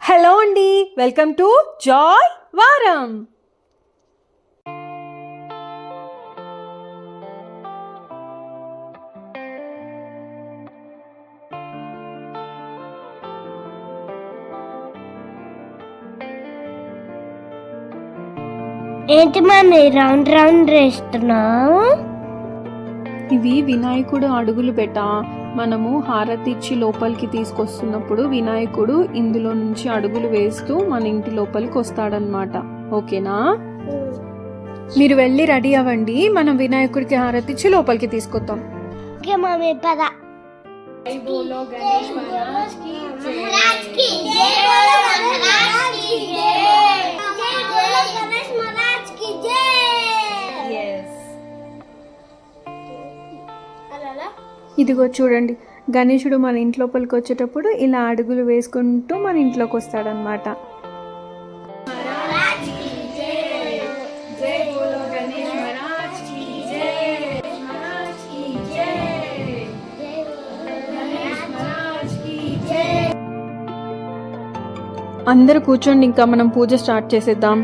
Hello అండి, welcome to Joy వారం. ఏంటి మమ్మీ రౌండ్ రౌండ్ వేస్తున్నావు? ఇవి వినాయకుడు అడుగులు బెట. మనము హారతి ఇచ్చి లోపలికి తీసుకొస్తున్నప్పుడు వినాయకుడు ఇందులో నుంచి అడుగులు వేస్తూ మన ఇంటి లోపలికి వస్తాడనమాట. ఓకేనా? మీరు వెళ్ళి రెడీ అవ్వండి, మనం వినాయకుడికి హారతి ఇచ్చి లోపలికి తీసుకొద్దాం. ఓకే మమ్మీ పద. ఇదిగో చూడండి, గణేశుడు మన ఇంటి లోపలికి వచ్చేటప్పుడు ఇలా అడుగులు వేసుకుంటూ మన ఇంట్లోకి వస్తాడనమాట. అందరూ కూర్చోండి, ఇంకా మనం పూజ స్టార్ట్ చేసేద్దాం.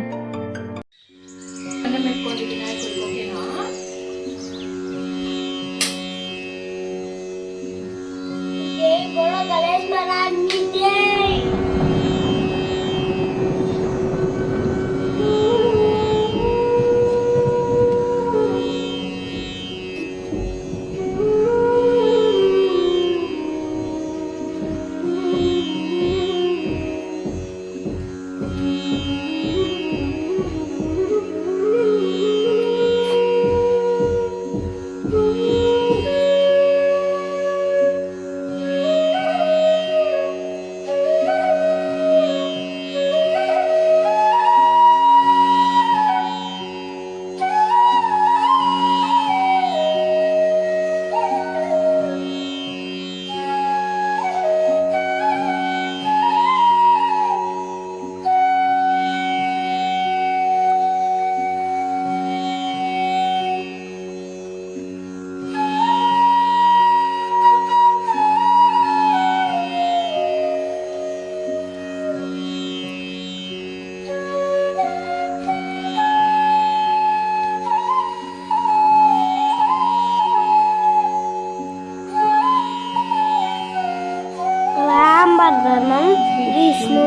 విష్ణు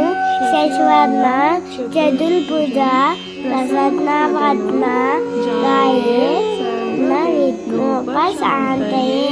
శశివర్ణ చతుర్భుజ ప్రసన్నవదన ధ్యాయే విఘ్నోపశాంతయే.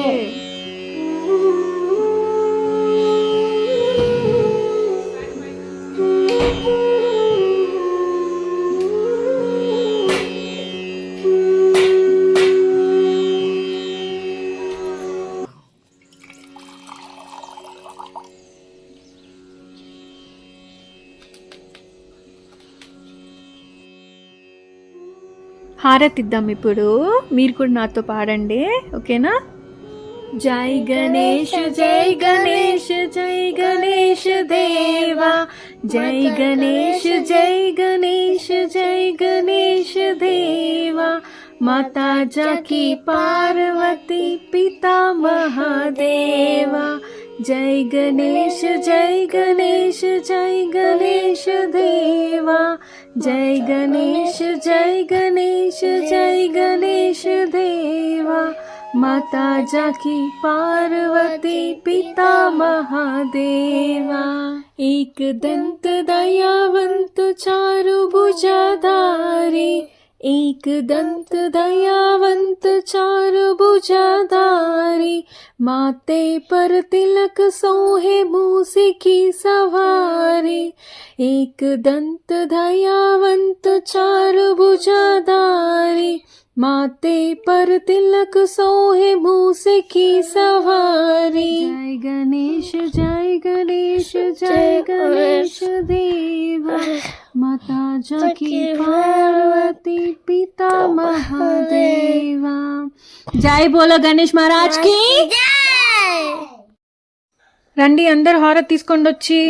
హారతి ఇద్దాం ఇప్పుడు. మీరు కూడా నాతో పాడండి, ఓకేనా? జై గణేష్ జై గణేష్ జై గణేష్ దేవా, జై గణేష్ జై గణేష్ జై గణేష్ దేవా, మాతా జాకి పార్వతి పితా మహాదేవా, జై గణేష్ జై గణేష్ జై గణేష్ దేవా, జై గణేష్ జై గణేష్ జై గణేష్ దేవా, माता जाकी पार्वती पिता महादेवा, एक दंत दयावंत चारु भुजाधारी, एक दंत दयावंत चारु भुजाधारी, माते पर तिलक सोहे मूसी की सवारी, एक दंत दयावंत चारु भुजाधारी, माते पर तिलक सोहे मूसे की सवारी, जय गणेश जय गणेश जय गणेश देवा, माता जाकी पार्वती पिता महादेवा. जय बोलो गणेश महाराज की. రండి అందరు హారతి తీసుకొని వచ్చి.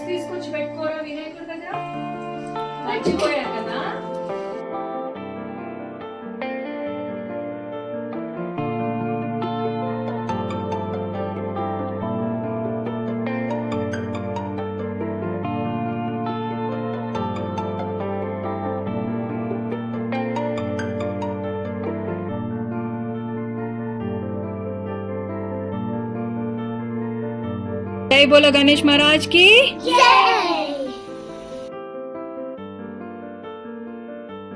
తీసుకొచ్చి పెట్టుకోరా వినాయకుడి. మర్చిపోయారు కదా. జై బోలో గణేష్ మహారాజ్ కి జై